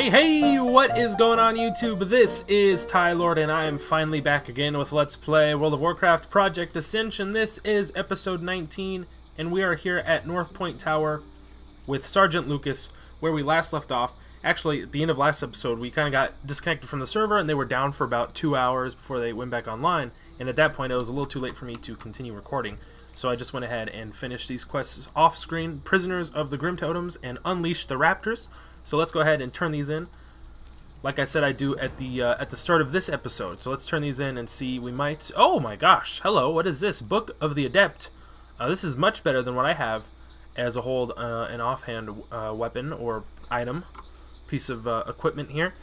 Hey, what is going on YouTube? This is Tylord and I am finally back again with Let's Play World of Warcraft Project Ascension. This is episode 19 and we are here at North Point Tower with Sergeant Lucas, where we last left off. Actually, at the end of last episode, we kind of got disconnected from the server and they were down for about 2 hours before they went back online. And at that point, it was a little too late for me to continue recording. So I just went ahead and finished these quests off-screen, Prisoners of the Grim Totems and Unleash the Raptors. So let's go ahead and turn these in, like I said I do at the start of this episode. So let's turn these in and see. We might. Oh my gosh! Hello, what is this? Book of the Adept. This is much better than what I have as a hold an offhand weapon or item, piece of equipment here.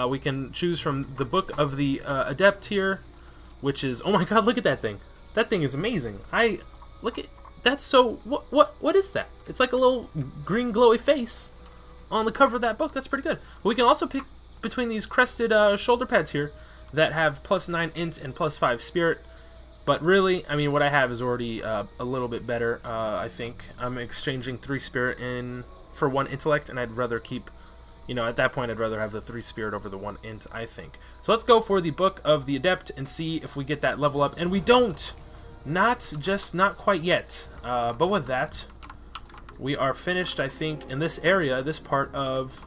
We can choose from the Book of the Adept here, which is, oh my God! Look at that thing. That thing is amazing. Look at that's so. What is that? It's like a little green glowy face on the cover of that book. That's pretty good. We can also pick between these crested shoulder pads here that have +9 int and +5 spirit. But really, I mean, what I have is already a little bit better. I think I'm exchanging 3 spirit in for 1 intellect, and I'd rather keep, you know, at that point I'd rather have the 3 spirit over the 1 int, I think. So let's go for the Book of the Adept and see if we get that level up. And we don't! Not quite yet. But with that, we are finished, I think, in this area, this part of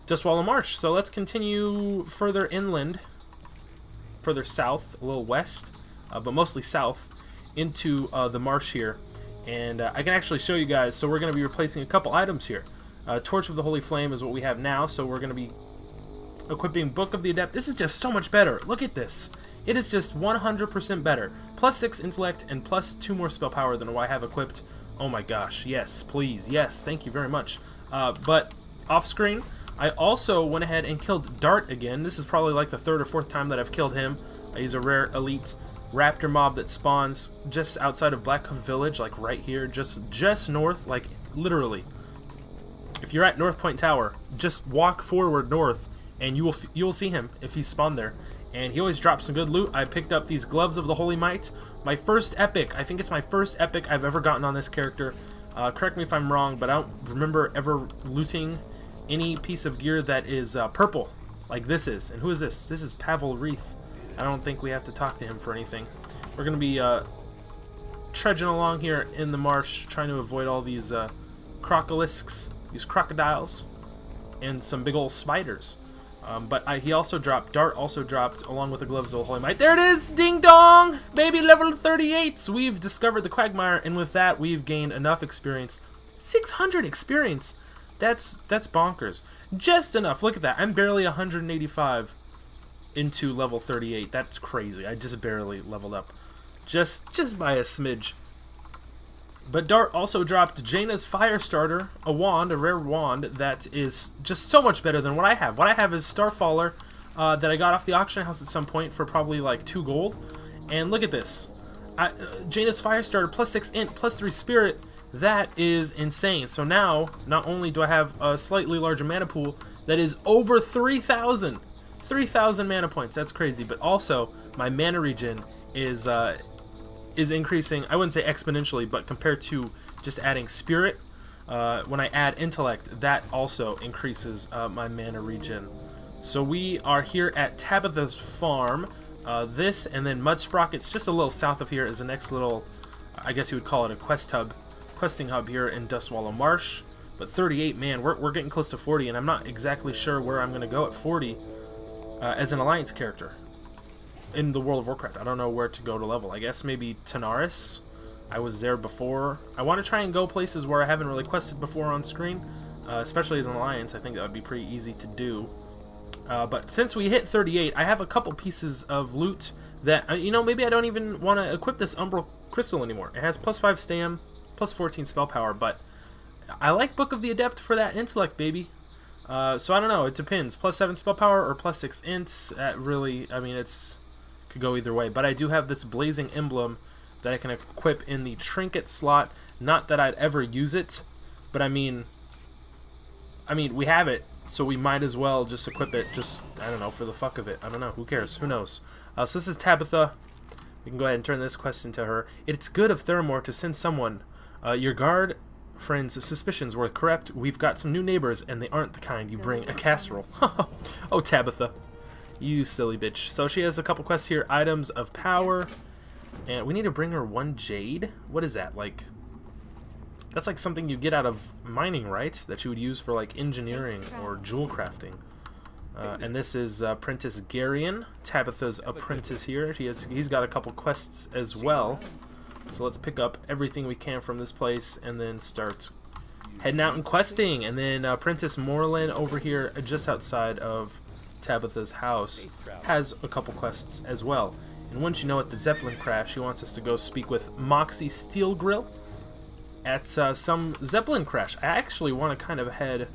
Dustwallow Marsh. So let's continue further inland, further south, a little west, but mostly south, into the marsh here. And I can actually show you guys. So we're going to be replacing a couple items here. Torch of the Holy Flame is what we have now, so we're going to be equipping Book of the Adept. This is just so much better. Look at this. It is just 100% better. +6 intellect and +2 more spell power than what I have equipped. Oh my gosh, yes, please, yes, thank you very much. But off screen, I also went ahead and killed Dart again. This is probably like the 3rd or 4th time that I've killed him. He's a rare elite raptor mob that spawns just outside of Black Cove Village, like right here, just north, like literally. If you're at North Point Tower, just walk forward north and you will see him if he's spawned there. And he always drops some good loot. I picked up these Gloves of the Holy Might. My first epic. I think it's my first epic I've ever gotten on this character. Correct me if I'm wrong, but I don't remember ever looting any piece of gear that is purple, like this is. And who is this? This is Pavel Wreath. I don't think we have to talk to him for anything. We're going to be trudging along here in the marsh, trying to avoid all these crocolisks, these crocodiles, and some big old spiders. But he also dropped, Dart also dropped, along with the Gloves of the Holy Might. There it is! Ding dong! Baby, level 38! So we've discovered the Quagmire, and with that, we've gained enough experience. 600 experience! That's bonkers. Just enough. Look at that. I'm barely 185 into level 38. That's crazy. I just barely leveled up. Just by a smidge. But Dart also dropped Jaina's Firestarter, a wand, a rare wand that is just so much better than what I have. What I have is Starfaller that I got off the auction house at some point for probably like 2 gold. And look at this. Jaina's Firestarter, +6 int, +3 spirit. That is insane. So now, not only do I have a slightly larger mana pool that is over 3,000. 3,000 mana points. That's crazy. But also, my mana regen is increasing, I wouldn't say exponentially, but compared to just adding spirit, when I add intellect, that also increases my mana regen. So we are here at Tabetha's farm. This and then Mudsprocket's just a little south of here is the next little, I guess you would call it a questing hub here in Dustwallow Marsh. But 38, man, we're getting close to 40, and I'm not exactly sure where I'm going to go at 40 as an Alliance character in the World of Warcraft. I don't know where to go to level. I guess maybe Tanaris. I was there before. I want to try and go places where I haven't really quested before on screen, especially as an Alliance. I think that would be pretty easy to do. But since we hit 38, I have a couple pieces of loot that, you know, maybe I don't even want to equip this Umbral Crystal anymore. It has +5 stam, +14 spell power, but I like Book of the Adept for that intellect, baby. So I don't know. It depends. +7 spell power or +6 int. That really, I mean, could go either way, but I do have this blazing emblem that I can equip in the trinket slot. Not that I'd ever use it, but I mean we have it, so we might as well just equip it. Just, I don't know, for the fuck of it. I don't know. Who cares? Who knows? So this is Tabetha. We can go ahead and turn this quest into her. It's good of Theramore to send someone. Your guard Friend's suspicions were correct. We've got some new neighbors, and they aren't the kind you bring a casserole. Oh, Tabetha. You silly bitch. So she has a couple quests here. Items of power. And we need to bring her 1 jade? What is that? Like, that's like something you get out of mining, right? That you would use for like engineering or jewel crafting. And this is Apprentice Garion, Tabetha's apprentice here. He's got a couple quests as well. So let's pick up everything we can from this place and then start heading out and questing. And then Apprentice Moreland over here, just outside of Tabetha's house, has a couple quests as well. And once you know at the Zeppelin crash, he wants us to go speak with Moxie Steelgrill at some Zeppelin crash. I actually want to kind of head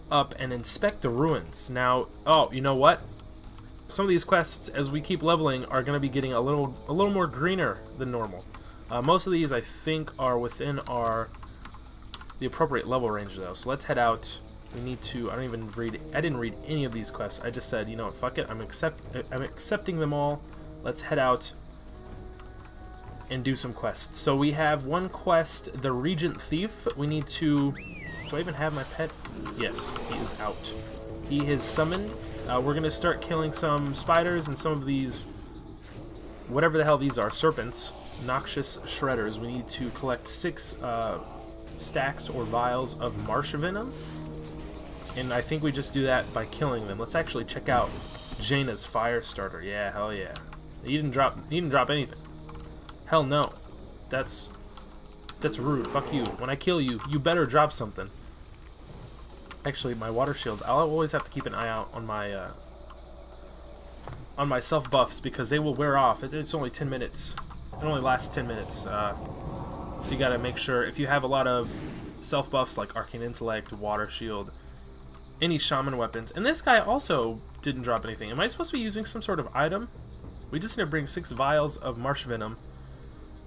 up and inspect the ruins. Now, oh, you know what? Some of these quests, as we keep leveling, are going to be getting a little more greener than normal. Most of these, I think, are within the appropriate level range, though. So let's head out. We need to. I didn't read any of these quests. I just said, you know what? Fuck it. I'm accepting them all. Let's head out and do some quests. So we have one quest, the Regent Thief. We need to. Do I even have my pet? Yes, he is out. He is summoned. We're going to start killing some spiders and some of these, whatever the hell these are, serpents, noxious shredders. We need to collect 6 stacks or vials of marsh venom. And I think we just do that by killing them. Let's actually check out Jaina's fire starter. Yeah, hell yeah. He didn't drop anything. Hell no. That's rude. Fuck you. When I kill you, you better drop something. Actually, my water shield, I'll always have to keep an eye out on my self buffs because they will wear off. It's only 10 minutes. It only lasts 10 minutes. So you gotta make sure, if you have a lot of self buffs like Arcane Intellect, Water Shield, any shaman weapons, and this guy also didn't drop anything. Am I supposed to be using some sort of item? We just need to bring 6 vials of marsh venom,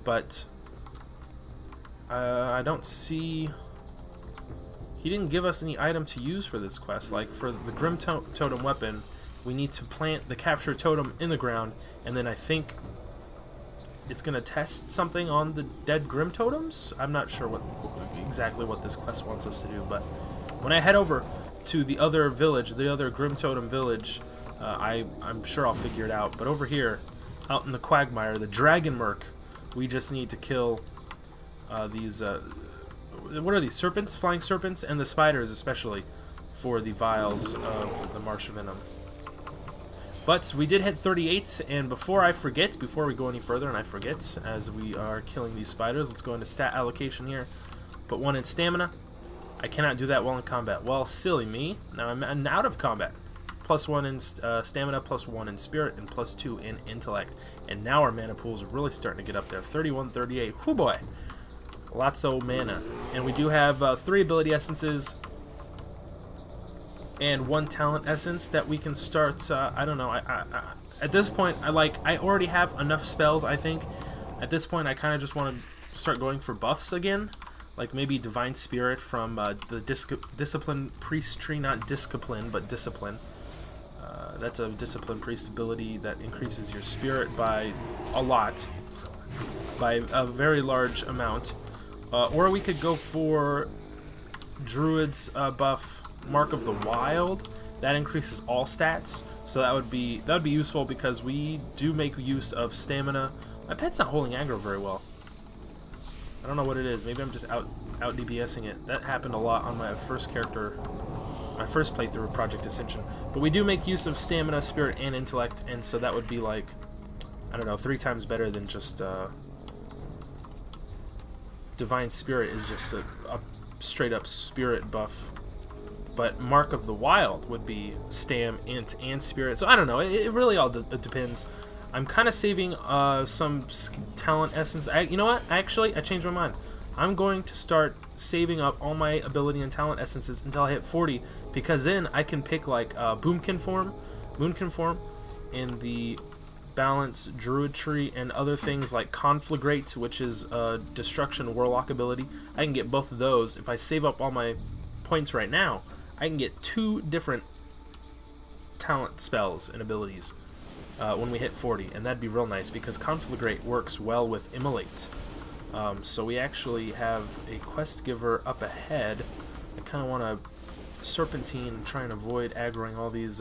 but I don't see. He didn't give us any item to use for this quest. Like for the Grim Totem weapon, we need to plant the captured totem in the ground, and then I think it's gonna test something on the dead Grim Totems. I'm not sure exactly what this quest wants us to do, but when I head over to the other village, the other Grim Totem village, I'm sure I'll figure it out. But over here, out in the Quagmire, the Dragon Merc, we just need to kill these. What are these? Serpents? Flying serpents? And the spiders, especially, for the vials of the marsh venom. But we did hit 38, and before we go any further and I forget, as we are killing these spiders, let's go into stat allocation here. Put 1 in stamina. I cannot do that while in combat. Well, silly me. Now I'm out of combat. +1 in stamina, +1 in spirit, and +2 in intellect. And now our mana pool is really starting to get up there. 31, 38. Whoo boy. Lots of mana. And we do have 3 ability essences and 1 talent essence that we can start. I don't know. At this point, I already have enough spells, I think. At this point, I kind of just want to start going for buffs again. Like maybe Divine Spirit from the Discipline Priest tree. Not Discipline, but Discipline. That's a Discipline Priest ability that increases your spirit by a lot. By a very large amount. Or we could go for Druid's buff, Mark of the Wild. That increases all stats, so that would be useful because we do make use of stamina. My pet's not holding aggro very well. I don't know what it is. Maybe I'm just out DPSing it. That happened a lot on my first playthrough of Project Ascension. But we do make use of stamina, spirit, and intellect, and so that would be like, I don't know, 3 times better than just Divine Spirit is just a straight up spirit buff. But Mark of the Wild would be stam, int, and spirit. So I don't know. It really all depends. I'm kind of saving some talent essence. You know what? Actually, I changed my mind. I'm going to start saving up all my ability and talent essences until I hit 40, because then I can pick like Moonkin form, in the Balance Druid tree, and other things like Conflagrate, which is a Destruction Warlock ability. I can get both of those. If I save up all my points right now, I can get 2 different talent spells and abilities when we hit 40, and that'd be real nice because Conflagrate works well with Immolate. So we actually have a quest giver up ahead. I kind of want to serpentine, try and avoid aggroing all these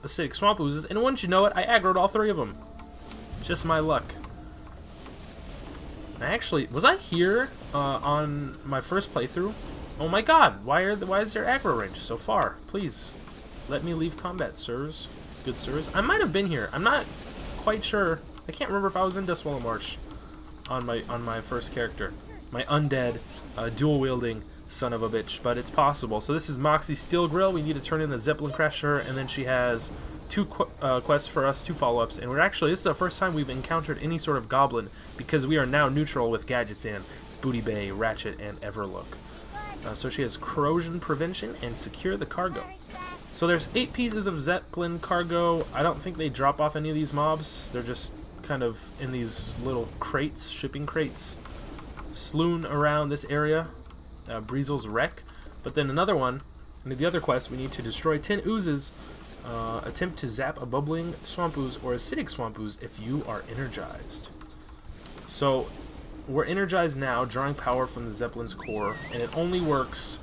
acidic swamp oozes. And once you know it, I aggroed all 3 of them. Just my luck. Was I here on my first playthrough? Oh my god, why is there aggro range so far? Please, let me leave combat, sirs. Good sirs. I might have been here. I'm not quite sure. I can't remember if I was in Dustwallow Marsh on my first character. My undead, dual-wielding son of a bitch, but it's possible. So this is Moxie Steel Grill. We need to turn in the Zeppelin Crusher, and then she has 2 quests for us, 2 follow-ups, and this is the first time we've encountered any sort of goblin, because we are now neutral with Gadgetzan, Booty Bay, Ratchet, and Everlook. So she has Corrosion Prevention and Secure the Cargo. So there's 8 pieces of Zeppelin cargo. I don't think they drop off any of these mobs. They're just kind of in these little crates, shipping crates, sloon around this area. Breezel's Wreck. But then another one, in the other quest, we need to destroy 10 oozes. Attempt to zap a bubbling swamp ooze or acidic swamp ooze if you are energized. So we're energized now, drawing power from the Zeppelin's core, and it only works,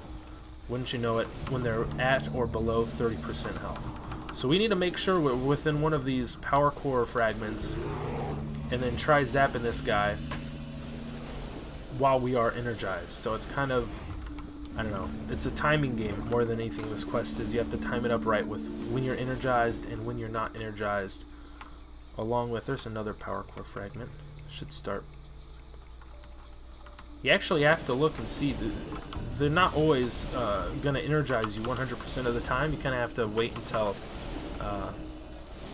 wouldn't you know it, when they're at or below 30% health. So we need to make sure we're within one of these power core fragments, and then try zapping this guy while we are energized. So it's kind of, I don't know, it's a timing game more than anything this quest is. You have to time it up right with when you're energized and when you're not energized. Along with, there's another power core fragment. Should start. You actually have to look and see. They're not always going to energize you 100% of the time. You kind of have to wait until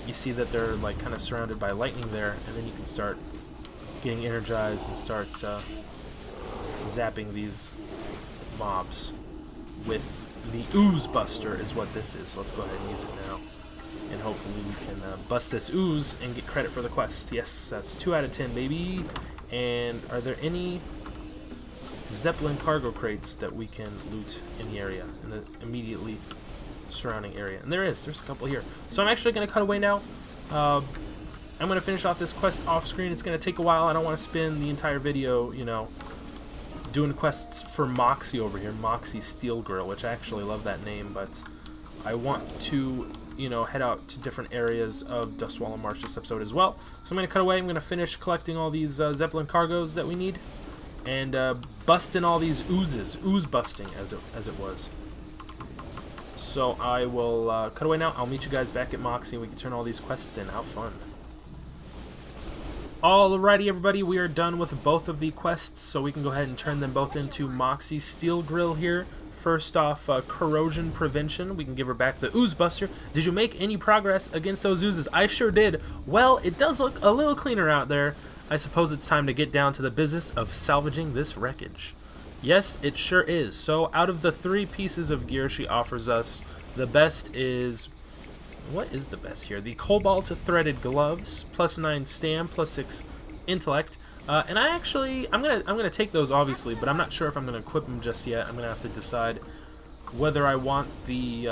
you see that they're like kind of surrounded by lightning there, and then you can start getting energized and start zapping these mobs with the Ooze Buster is what this is. So let's go ahead and use it now, and hopefully we can bust this ooze and get credit for the quest. Yes, that's 2 out of 10, baby. And are there any Zeppelin cargo crates that we can loot in the area, in the immediately surrounding area? And there's a couple here. So I'm actually going to cut away now. I'm going to finish off this quest off screen. It's going to take a while. I don't want to spend the entire video, you know, doing quests for Moxie over here, Moxie Steel Grill, which I actually love that name, but I want to, you know, head out to different areas of Dustwallow Marsh this episode as well. So I'm going to cut away. I'm going to finish collecting all these Zeppelin cargoes that we need, and busting all these oozes, ooze busting as it was. So I will cut away now. I'll meet you guys back at Moxie, and we can turn all these quests in. How fun. Alrighty, everybody, we are done with both of the quests, so we can go ahead and turn them both into Moxie Steel Grill here. First off, Corrosion Prevention. We can give her back the Ooze Buster. Did you make any progress against those oozes? I sure did. Well, it does look a little cleaner out there. I suppose it's time to get down to the business of salvaging this wreckage. Yes, it sure is. So out of the 3 pieces of gear she offers us, the best is... what is the best here? The Cobalt Threaded Gloves, +9 Stam, +6 Intellect. And I'm gonna take those obviously, but I'm not sure if I'm gonna equip them just yet. I'm gonna have to decide whether I want the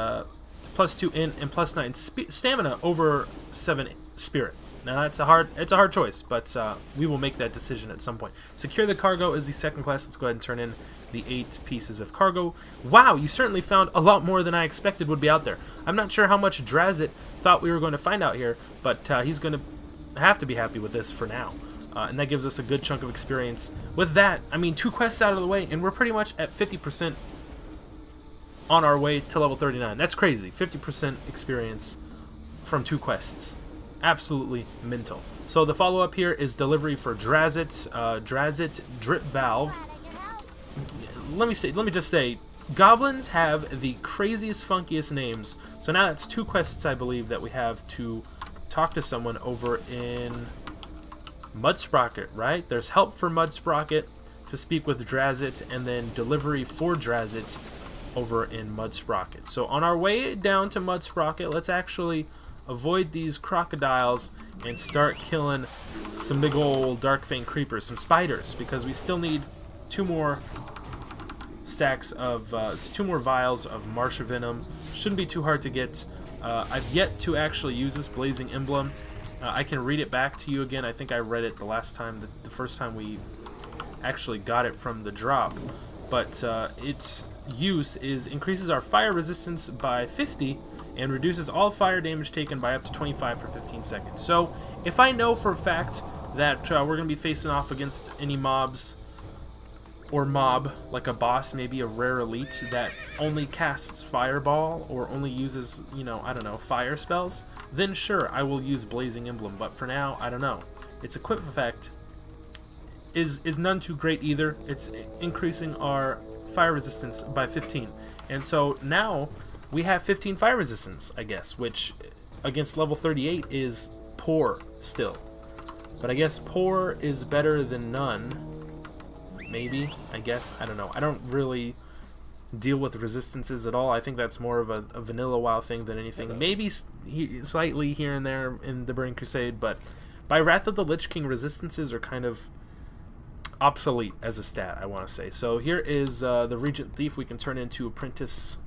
+2 Int and +9 Stamina over 7 Spirit. Now it's a hard choice, but we will make that decision at some point. Secure the Cargo is the second quest. Let's go ahead and turn in the 8 pieces of cargo. Wow, you certainly found a lot more than I expected would be out there. I'm not sure how much Drazit thought we were going to find out here, but he's going to have to be happy with this for now. And that gives us a good chunk of experience. With that, I mean, 2 quests out of the way, and we're pretty much at 50% on our way to level 39. That's crazy. 50% experience from 2 quests. Absolutely mental. So the follow-up here is delivery for Drazit. Drazit Drip Valve. Let me just say, goblins have the craziest, funkiest names. So now that's 2 quests, I believe, that we have to talk to someone over in Mudsprocket, right? There's help for Mudsprocket to speak with Drazit, and then delivery for Drazit over in Mudsprocket. So on our way down to Mudsprocket, let's actually avoid these crocodiles and start killing some big old Darkfang creepers, some spiders, because we still need 2 more stacks of 2 more vials of Marsha Venom. Shouldn't be too hard to get. I've yet to actually use this Blazing Emblem. I can read it back to you again. I think I read it the last time, the first time we actually got it from the drop, but its use is increases our fire resistance by 50 and reduces all fire damage taken by up to 25 for 15 seconds. So if I know for a fact that we're going to be facing off against any mobs or mob, like a boss, maybe a rare elite that only casts fireball or only uses, you know, I don't know, fire spells, then sure, I will use Blazing Emblem. But for now, I don't know. Its equip effect is none too great either. It's increasing our fire resistance by 15. And so now we have 15 fire resistance, I guess, which against level 38 is poor still. But I guess poor is better than none. Maybe, I guess. I don't know. I don't really deal with resistances at all. I think that's more of a vanilla WoW thing than anything. Maybe slightly here and there in the Burning Crusade, but by Wrath of the Lich King, resistances are kind of obsolete as a stat, I want to say. So here is the Regent Thief. We can turn into Apprentice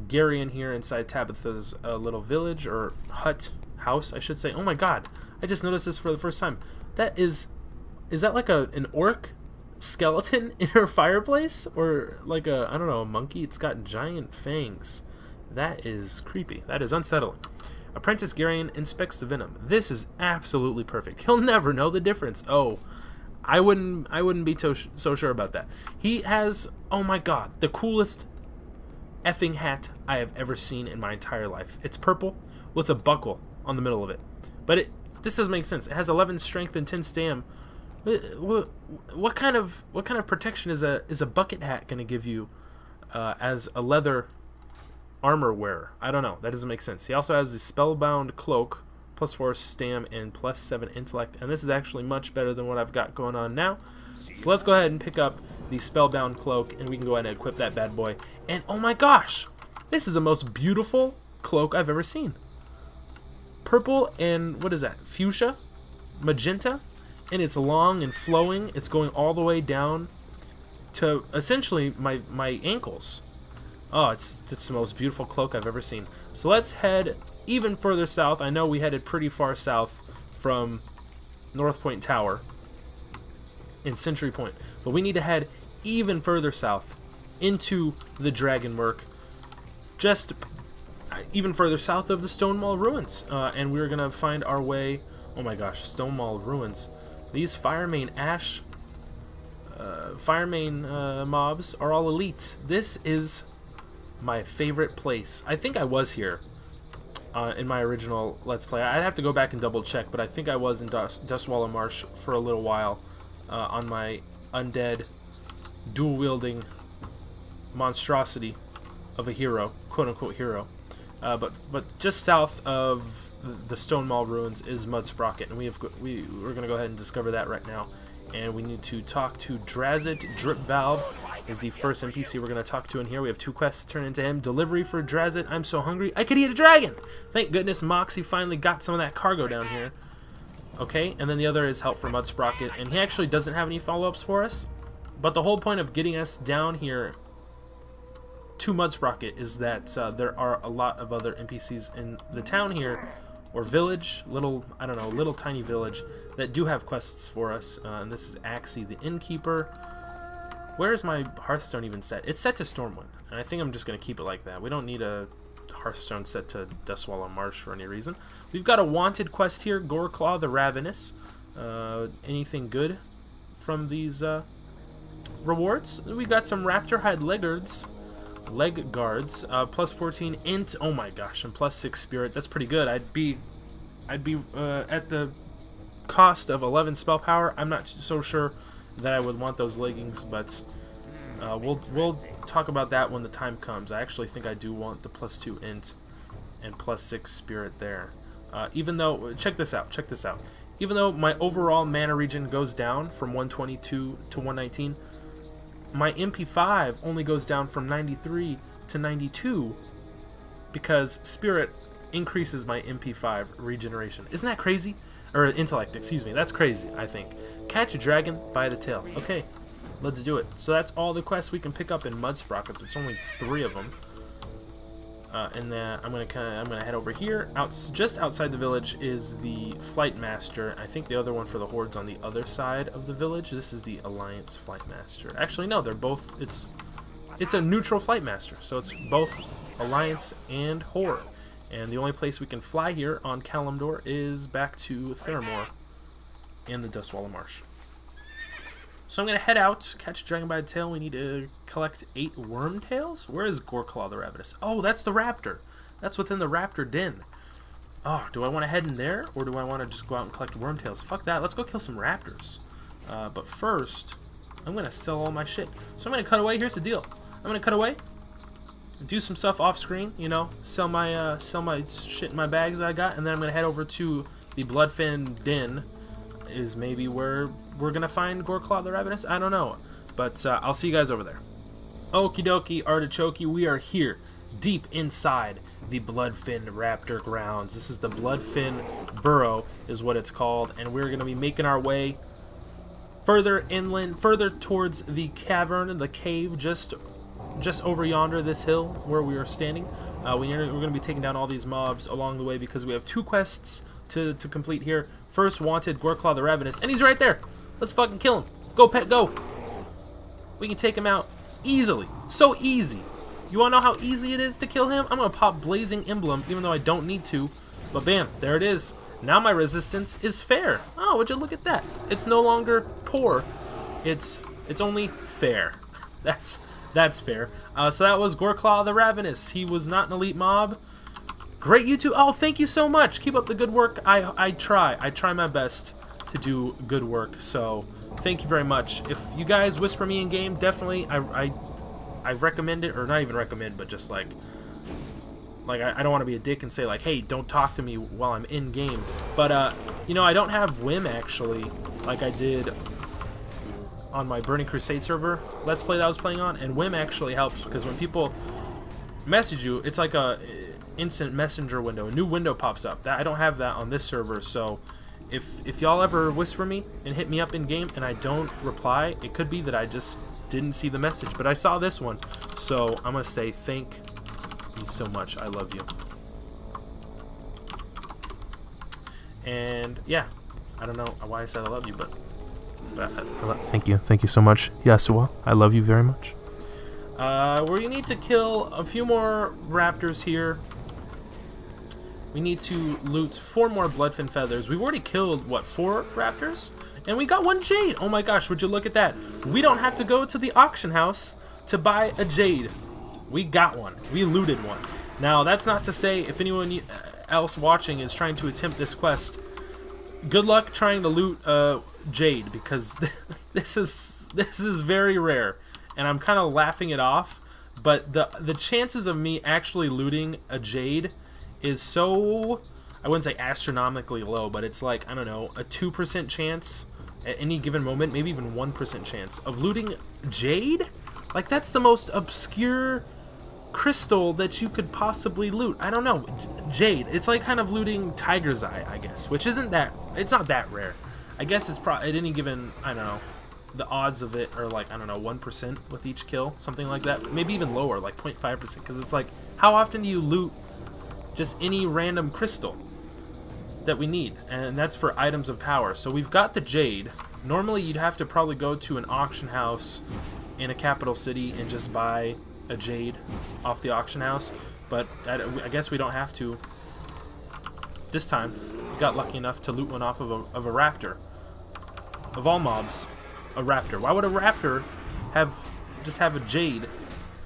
Garion here inside Tabetha's little village, or hut, house, I should say. Oh my god, I just noticed this for the first time. That is that like an orc skeleton in her fireplace, or like a, I don't know, a monkey? It's got giant fangs. That is creepy. That is unsettling. Apprentice Garion inspects the venom. This is absolutely perfect. He'll never know the difference. Oh, I wouldn't be so sure about that. He has, oh my god, the coolest effing hat I have ever seen in my entire life. It's purple with a buckle on the middle of it. But this doesn't make sense. It has 11 strength and 10 stam. What kind of protection is a bucket hat going to give you as a leather armor wearer? I don't know. That doesn't make sense. He also has the Spellbound Cloak, +4 stam and +7 intellect, and this is actually much better than what I've got going on now. So let's go ahead and pick up the Spellbound Cloak, and we can go ahead and equip that bad boy. And oh my gosh, this is the most beautiful cloak I've ever seen. Purple and, what is that, fuchsia? Magenta? And it's long and flowing. It's going all the way down to essentially my ankles. Oh, it's the most beautiful cloak I've ever seen. So let's head even further south. I know we headed pretty far south from North Point Tower in Century Point, but we need to head even further south into the Dragonwork, just even further south of the Stonemaul Ruins, and we're gonna find our way. Oh my gosh, Stonemaul Ruins. These Firemane mobs are all elite. This is my favorite place. I think I was here in my original Let's Play. I'd have to go back and double check, but I think I was in Dustwallow Marsh for a little while on my undead, dual-wielding monstrosity of a hero, quote-unquote hero. But just south of the Stonemaul Ruins is Mudsprocket, and we're going to go ahead and discover that right now. And we need to talk to Drazit. Drip Valve is the first NPC we're going to talk to in here. We have 2 quests to turn into him. Delivery for Drazit. I'm so hungry, I could eat a dragon! Thank goodness Moxie finally got some of that cargo down here. Okay, and then the other is help for Mudsprocket, and he actually doesn't have any follow-ups for us. But the whole point of getting us down here to Mudsprocket is that there are a lot of other NPCs in the town here, or village, I don't know, little tiny village, that do have quests for us. And this is Axie, the innkeeper. Where is my Hearthstone even set? It's set to Stormwind, and I think I'm just going to keep it like that. We don't need a Hearthstone set to Dustwallow Marsh for any reason. We've got a wanted quest here, Goreclaw the Ravenous. Anything good from these rewards? We got some Raptor Hide leg guards, +14 int. Oh my gosh, and +6 spirit. That's pretty good. I'd be at the cost of 11 spell power. I'm not so sure that I would want those leggings, but we'll talk about that when the time comes. I actually think I do want the +2 int and +6 spirit there. Even though, check this out. Even though my overall mana regen goes down from 122 to 119, my MP5 only goes down from 93 to 92 because Spirit increases my MP5 regeneration. Isn't that crazy? Or intellect, excuse me. That's crazy, I think. Catch a dragon by the tail. Okay, let's do it. So that's all the quests we can pick up in Mudsprocket. There's only 3 of them. And then I'm gonna head over here. Just outside the village is the Flight Master. I think the other one for the Horde's on the other side of the village. This is the Alliance Flight Master. Actually, no, they're both. It's a neutral Flight Master, so it's both Alliance and Horde. And the only place we can fly here on Kalimdor is back to Theramore in the Dustwallow Marsh. So I'm going to head out, catch a dragon by the tail. We need to collect 8 worm tails. Where is Goreclaw the Ravenous? Oh, that's the raptor. That's within the raptor den. Oh, do I want to head in there, or do I want to just go out and collect worm tails? Fuck that. Let's go kill some raptors. But first, I'm going to sell all my shit. So I'm going to cut away. Here's the deal. I'm going to cut away, do some stuff off screen, you know, sell my shit in my bags that I got, and then I'm going to head over to the Bloodfin Den. Is maybe where we're gonna find Goreclaw the Ravenous. I don't know, but I'll see you guys over there. Okie dokie, artichoke, we are here, deep inside the Bloodfin Raptor grounds. This is the Bloodfin Burrow, is what it's called, and we're gonna be making our way further inland, further towards the cavern, the cave, just over yonder, this hill where we are standing. We're gonna be taking down all these mobs along the way because we have 2 quests to complete here. First wanted, Goreclaw the Ravenous, and he's right there. Let's fucking kill him. Go, pet, go. We can take him out easily. So easy. You wanna know how easy it is to kill him? I'm gonna pop Blazing Emblem, even though I don't need to. But bam, there it is. Now my resistance is fair. Oh, would you look at that? It's no longer poor. It's only fair. That's fair. So that was Goreclaw the Ravenous. He was not an elite mob. Great YouTube. Oh, thank you so much. Keep up the good work. I try my best to do good work. So thank you very much. If you guys whisper me in game, definitely I recommend it, or not even recommend, but just like I don't want to be a dick and say like, hey, don't talk to me while I'm in game. But you know, I don't have Whim actually, like I did on my Burning Crusade server Let's Play that I was playing on, and Whim actually helps because when people message you, it's like a instant messenger window. A new window pops up. I don't have that on this server, so if y'all ever whisper me and hit me up in game and I don't reply, it could be that I just didn't see the message, but I saw this one, so I'm gonna say thank you so much. I love you. And yeah, I don't know why I said I love you, but thank you so much, Yasuo. I love you very much. We need to kill a few more raptors here. We need to loot 4 more Bloodfin feathers. We've already killed, what, 4 raptors? And we got 1 jade. Oh my gosh, would you look at that? We don't have to go to the auction house to buy a jade. We got one. We looted one. Now, that's not to say if anyone else watching is trying to attempt this quest, good luck trying to loot jade, because this is very rare. And I'm kind of laughing it off, but the chances of me actually looting a jade is so, I wouldn't say astronomically low, but it's like, I don't know, a 2% chance at any given moment, maybe even 1% chance of looting jade? Like, that's the most obscure crystal that you could possibly loot. I don't know, jade. It's like kind of looting Tiger's Eye, I guess, which isn't that, it's not that rare. I guess it's probably at any given, I don't know, the odds of it are like, I don't know, 1% with each kill, something like that. Maybe even lower, like 0.5%, because it's like, how often do you loot just any random crystal that we need? And that's for items of power. So we've got the jade. Normally you'd have to probably go to an auction house in a capital city and just buy a jade off the auction house, but I guess we don't have to this time. We got lucky enough to loot one off of a raptor. Of all mobs, a raptor. Why would a raptor just have a jade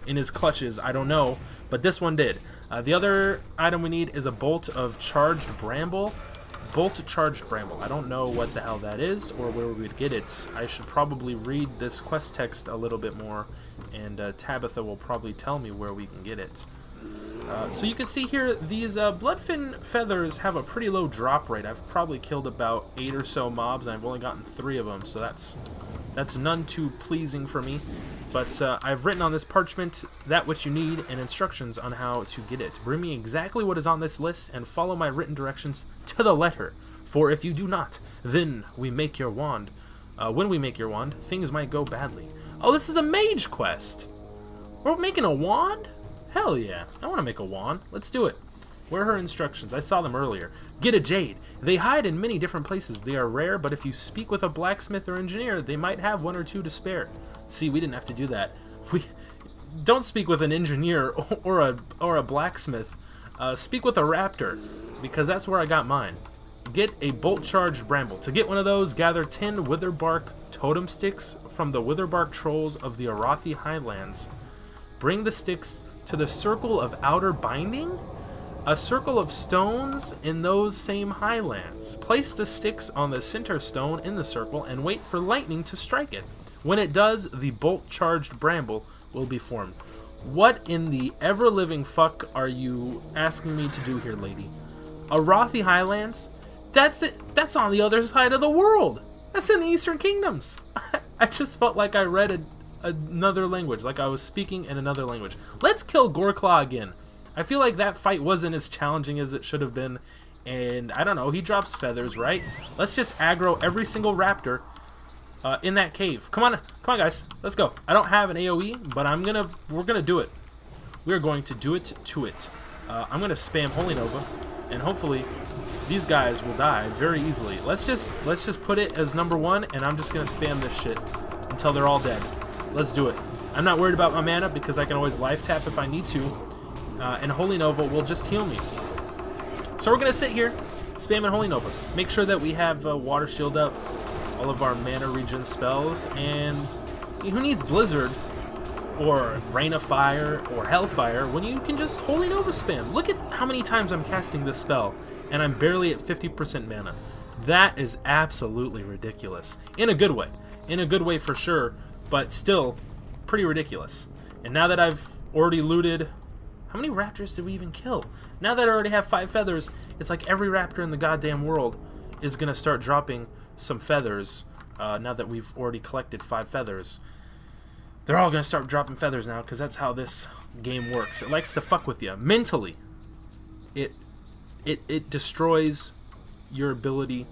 in his clutches? I don't know, but this one did. The other item we need is a bolt of charged bramble. Bolt charged bramble. I don't know what the hell that is or where we would get it. I should probably read this quest text a little bit more, and Tabetha will probably tell me where we can get it. So you can see here, these Bloodfin feathers have a pretty low drop rate. I've probably killed about 8 or so mobs, and I've only gotten 3 of them, so that's none too pleasing for me. But I've written on this parchment that which you need and instructions on how to get it. Bring me exactly what is on this list and follow my written directions to the letter. For if you do not, then we make your wand. When we make your wand, things might go badly. Oh, this is a mage quest. We're making a wand? Hell yeah. I want to make a wand. Let's do it. Where are her instructions? I saw them earlier. Get a jade. They hide in many different places. They are rare, but if you speak with a blacksmith or engineer, they might have one or two to spare. See, we didn't have to do that. We don't speak with an engineer or a blacksmith. Speak with a raptor, because that's where I got mine. Get a bolt-charged bramble. To get one of those, gather 10 witherbark totem sticks from the witherbark trolls of the Arathi Highlands. Bring the sticks to the circle of outer binding? A circle of stones in those same highlands. Place the sticks on the center stone in the circle and wait for lightning to strike it. When it does, the bolt-charged bramble will be formed. What in the ever-living fuck are you asking me to do here, lady? Arathi Highlands? That's it. That's on the other side of the world. That's in the Eastern Kingdoms. I just felt like I read another language, like I was speaking in another language. Let's kill Goreclaw again. I feel like that fight wasn't as challenging as it should have been, and I don't know, he drops feathers, right? Let's just aggro every single raptor in that cave. Come on guys, let's go. I don't have an AoE, but we're gonna do it. We're going to do it to it. I'm gonna spam Holy Nova, and hopefully these guys will die very easily. Let's just put it as #1, and I'm just gonna spam this shit until they're all dead. Let's do it. I'm not worried about my mana because I can always life tap if I need to. And Holy Nova will just heal me. So we're going to sit here, spamming Holy Nova. Make sure that we have Water Shield up, all of our mana regen spells, and who needs Blizzard or Rain of Fire or Hellfire when you can just Holy Nova spam? Look at how many times I'm casting this spell, and I'm barely at 50% mana. That is absolutely ridiculous. In a good way. In a good way for sure, but still pretty ridiculous. And now that I've already looted... How many raptors did we even kill? Now that I already have 5 feathers, it's like every raptor in the goddamn world is going to start dropping some feathers. Now that we've already collected 5 feathers. They're all going to start dropping feathers now because that's how this game works. It likes to fuck with you. Mentally, it destroys your ability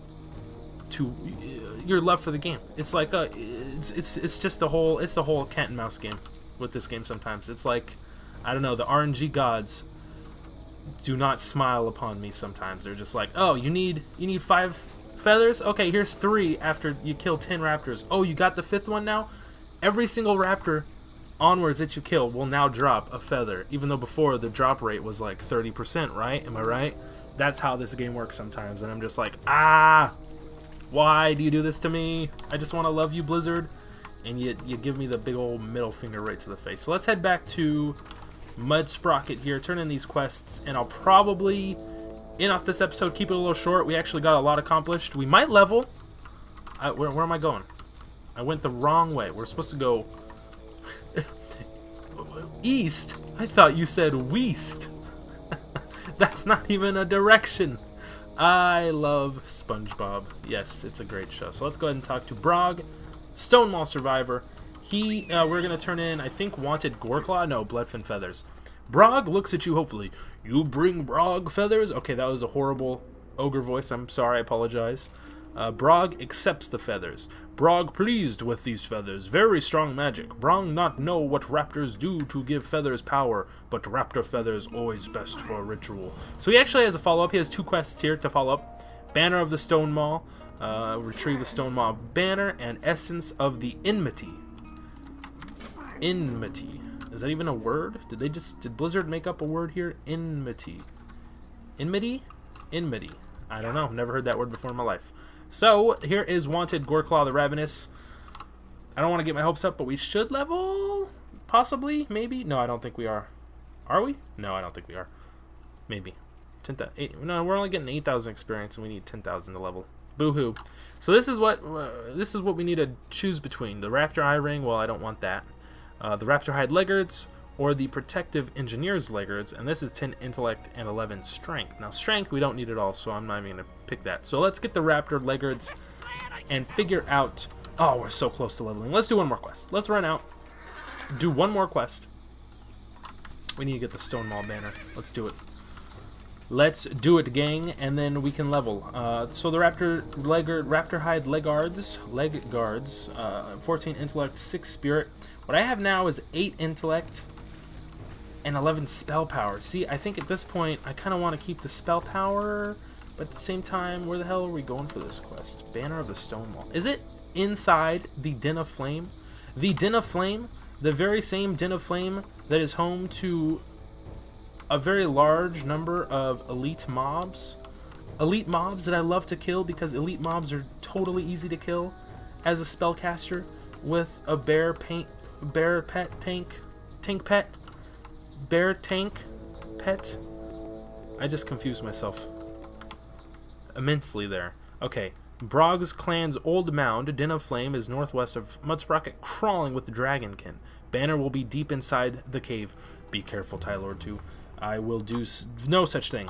to... your love for the game. It's like it's just the whole cat and mouse game with this game sometimes. It's like... I don't know, the RNG gods do not smile upon me sometimes. They're just like, oh, you need 5 feathers? Okay, here's 3 after you kill 10 raptors. Oh, you got the 5th one now? Every single raptor onwards that you kill will now drop a feather, even though before the drop rate was like 30%, right? Am I right? That's how this game works sometimes, and I'm just like, why do you do this to me? I just want to love you, Blizzard. And you give me the big old middle finger right to the face. So let's head back to... Mudsprocket here, turn in these quests, and I'll probably end off this episode, keep it a little short. We actually got a lot accomplished. We might level. Where am I going? I went the wrong way. We're supposed to go east. I thought you said west. That's not even a direction. I love SpongeBob. Yes, it's a great show. So let's go ahead and talk to Brog, Stonemaul Survivor. We're going to turn in, I think, wanted Goreclaw? No, Bloodfin Feathers. Brog looks at you hopefully. You bring Brog feathers? Okay, that was a horrible ogre voice. I'm sorry, I apologize. Brog accepts the feathers. Brog pleased with these feathers. Very strong magic. Brog not know what raptors do to give feathers power, but raptor feathers always best for a ritual. So he actually has a follow-up. He has 2 quests here to follow up. Banner of the Stonemaul. Retrieve the Stonemaul banner, and Essence of the Enmity. Enmity. Is that even a word? Did Blizzard make up a word here? Enmity. Enmity? Enmity. I don't know. Never heard that word before in my life. So, here is wanted Goreclaw the Ravenous. I don't want to get my hopes up, but we should level? Possibly? Maybe? No, I don't think we are. Are we? No, I don't think we are. Maybe. 10,000. No, we're only getting 8,000 experience, and we need 10,000 to level. Boo-hoo. So this is what we need to choose between. The Raptor Eye Ring, well, I don't want that. The Raptor Hide Leggards, or the Protective Engineer's Leggards, and this is 10 Intellect and 11 Strength. Now, Strength, we don't need it all, so I'm not even going to pick that. So let's get the Raptor Leggards and figure out... Oh, we're so close to leveling. Let's do one more quest. Let's run out, do one more quest. We need to get the Stonemaul banner. Let's do it. Let's do it, gang, and then we can level. So the Raptor Hide Leggards, 14 Intellect, 6 Spirit. What I have now is 8 Intellect, and 11 spell power. See, I think at this point, I kind of want to keep the spell power, but at the same time, where the hell are we going for this quest? Banner of the Stonemaul. Is it inside the Den of Flame? The Den of Flame, the very same Den of Flame that is home to a very large number of elite mobs. Elite mobs that I love to kill because elite mobs are totally easy to kill as a spellcaster with a bear tank pet. I just confused myself immensely there. Okay, Brog's clan's old mound, Den of Flame, is northwest of Mudsprocket, crawling with dragonkin. Banner will be deep inside the cave. Be careful, Tylord 2. I will do no such thing.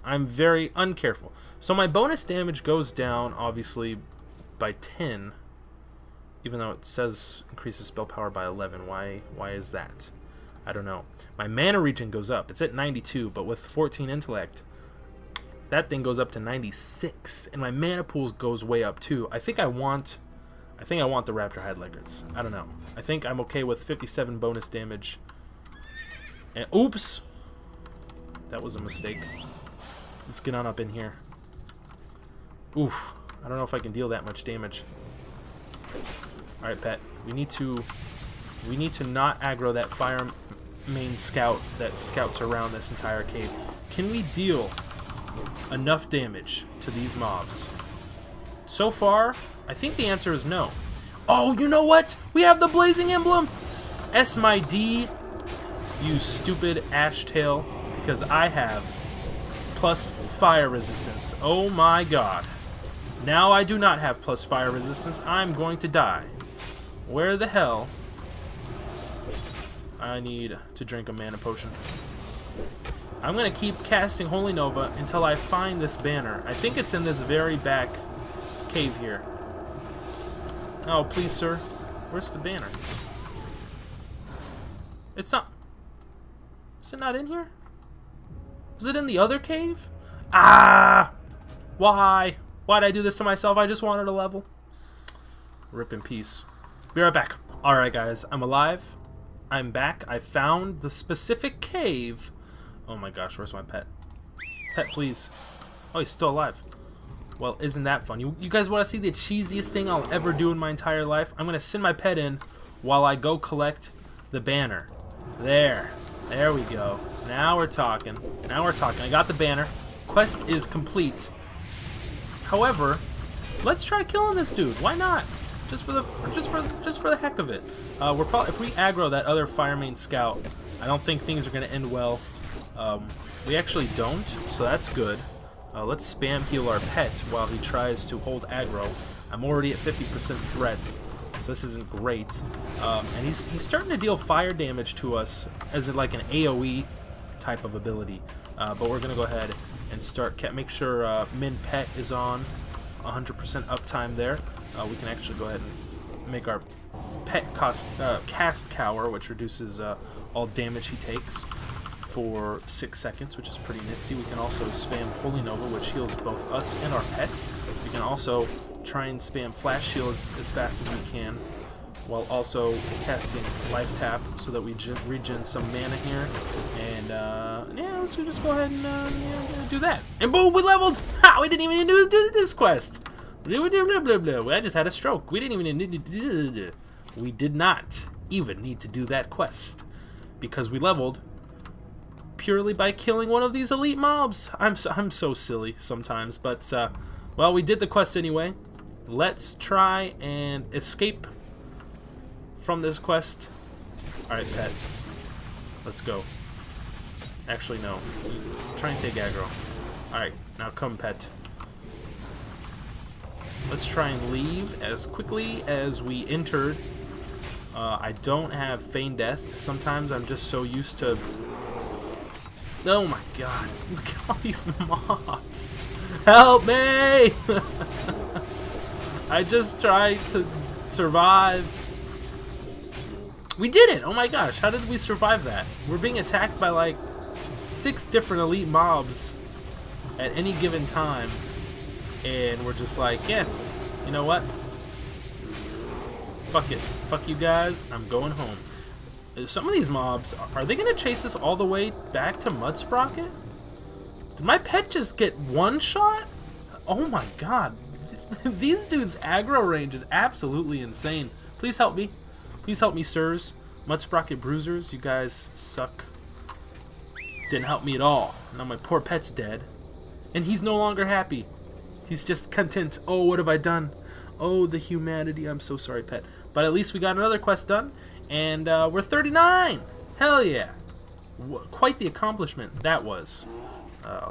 I'm very uncareful. So my bonus damage goes down, obviously, by 10, even though it says increases spell power by 11. Why is that? I don't know. My mana regen goes up. It's at 92, but with 14 intellect, that thing goes up to 96, and my mana pools goes way up too. I think I want the Raptor Hide Leggers. I don't know. I think I'm okay with 57 bonus damage. And oops, that was a mistake. Let's get on up in here. Oof, I don't know if I can deal that much damage. All right, pet. We need to not aggro that fire main scout that scouts around this entire cave. Can we deal enough damage to these mobs? So far, I think the answer is no. Oh, you know what? We have the Blazing Emblem! S my D, you stupid ash tail, because I have plus fire resistance. Oh my god. Now I do not have plus fire resistance. I'm going to die. Where the hell? I need to drink a mana potion. I'm going to keep casting Holy Nova until I find this banner. I think it's in this very back cave here. Oh, please, sir. Where's the banner? It's not... Is it not in here? Is it in the other cave? Ah! Why? Why'd I do this to myself? I just wanted a level. Rip in peace. Be right back. Alright, guys. I'm alive. I'm back. I found the specific cave. Oh my gosh, where's my pet? Pet, please. Oh, he's still alive. Well, isn't that fun? You guys want to see the cheesiest thing I'll ever do in my entire life? I'm going to send my pet in while I go collect the banner. There. There we go. Now we're talking. Now we're talking. I got the banner. Quest is complete. However, let's try killing this dude. Why not? Just for the heck of it. We're probably, if we aggro that other fire main scout, I don't think things are going to end well. We actually don't, so that's good. Let's spam heal our pet while he tries to hold aggro. I'm already at 50% threat, so this isn't great. And he's starting to deal fire damage to us as like an AoE type of ability. But we're gonna go ahead and make sure min pet is on 100% uptime there. We can actually go ahead and make our pet cast cower, which reduces all damage he takes for 6 seconds, which is pretty nifty. We can also spam Holy Nova, which heals both us and our pet. We can also try and spam Flash Shields as fast as we can, while also casting Life Tap so that we regen some mana here. And yeah, let's just go ahead and do that. And boom, we leveled! Ha! We didn't even do this quest. I just had a stroke. We didn't even we did not even need to do that quest because we leveled purely by killing one of these elite mobs. I'm so silly sometimes, but well, we did the quest anyway. Let's try and escape from this quest. Alright, pet. Let's go. Actually, no. Try and take aggro. Alright, now come, pet. Let's try and leave as quickly as we entered. I don't have feign death. Sometimes I'm just so used to... Oh my god. Look at all these mobs. Help me! I just tried to survive. We did it! Oh my gosh, how did we survive that? We're being attacked by like 6 different elite mobs at any given time. And we're just like, yeah, you know what? Fuck it. Fuck you guys. I'm going home. Some of these mobs, are they going to chase us all the way back to Mudsprocket? Did my pet just get one shot? Oh my god. These dudes' aggro range is absolutely insane. Please help me. Please help me, sirs. Mudsprocket bruisers, you guys suck. Didn't help me at all. Now my poor pet's dead. And he's no longer happy. He's just content. Oh, what have I done? Oh, the humanity. I'm so sorry, pet. But at least we got another quest done. And we're 39! Hell yeah! Quite the accomplishment that was.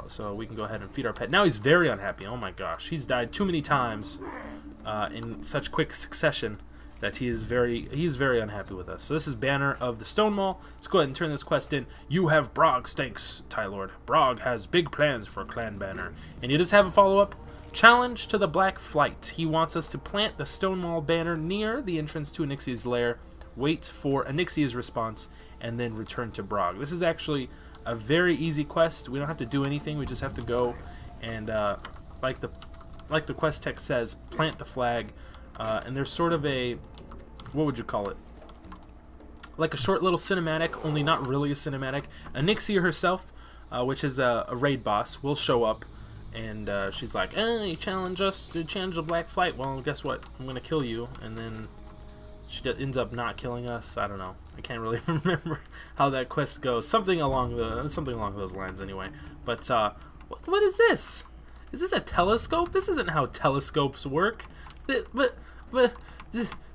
So we can go ahead and feed our pet. Now he's very unhappy. Oh my gosh. He's died too many times in such quick succession that he's very unhappy with us. So this is Banner of the Stonemaul. Let's go ahead and turn this quest in. You have Brog's thanks, Tylord. Brog has big plans for Clan Banner. And he does have a follow-up. Challenge to the Black Flight. He wants us to plant the Stonemaul banner near the entrance to Onyxia's lair, wait for Onyxia's response, and then return to Brog. This is actually a very easy quest. We don't have to do anything. We just have to go and, like the quest text says, plant the flag. And there's sort of a, what would you call it? Like a short little cinematic, only not really a cinematic. Onyxia herself, which is a raid boss, will show up. And she's like, you challenge us to challenge the Black Flight. Well, guess what? I'm going to kill you. And then she ends up not killing us. I don't know. I can't really remember how that quest goes. Something along those lines, anyway. But what is this? Is this a telescope? This isn't how telescopes work. But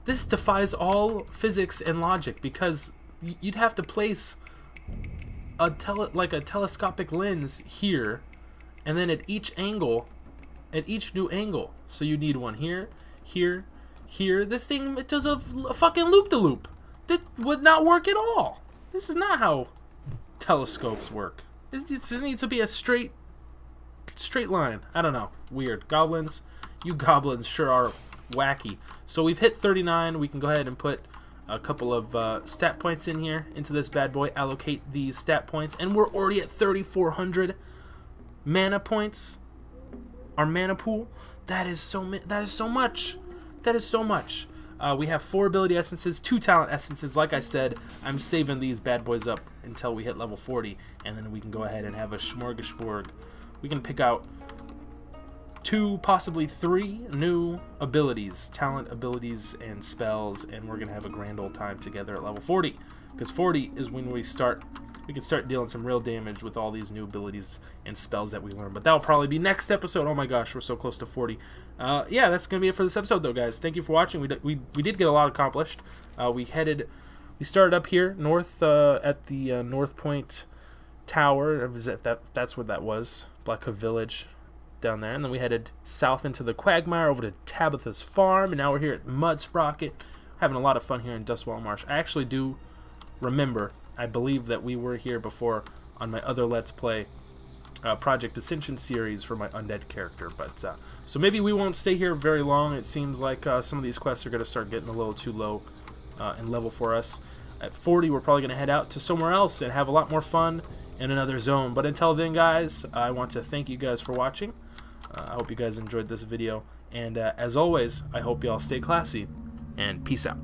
this defies all physics and logic, because you'd have to place a telescopic lens here, and then at each new angle. So you need one here, here, here. This thing, it does a fucking loop-de-loop. That would not work at all. This is not how telescopes work. It just needs to be a straight line. I don't know. Weird. Goblins, you goblins sure are wacky. So we've hit 39. We can go ahead and put a couple of stat points in here into this bad boy. Allocate these stat points, and we're already at 3,400 mana points. Our mana pool. That is so much. That is so much. We have 4 ability essences, 2 talent essences. Like I said, I'm saving these bad boys up until we hit level 40, and then we can go ahead and have a smorgasbord. We can pick out 2, possibly 3 new abilities, talent abilities and spells, and we're going to have a grand old time together at level 40, because 40 is when we can start dealing some real damage with all these new abilities and spells that we learn. But that'll probably be next episode. Oh my gosh, we're so close to 40. Yeah, that's going to be it for this episode, though, guys. Thank you for watching. We did get a lot accomplished. We started up here, north, at the North Point Tower. That's where that was. Black Cove Village down there. And then we headed south into the Quagmire, over to Tabetha's farm. And now we're here at Mudsprocket. Having a lot of fun here in Dustwall Marsh. I actually do remember, I believe that we were here before on my other Let's Play Project Ascension series for my undead character. But so maybe we won't stay here very long. It seems like some of these quests are going to start getting a little too low in level for us. At 40, we're probably going to head out to somewhere else and have a lot more fun in another zone. But until then, guys, I want to thank you guys for watching. I hope you guys enjoyed this video. And as always, I hope y'all stay classy. And peace out.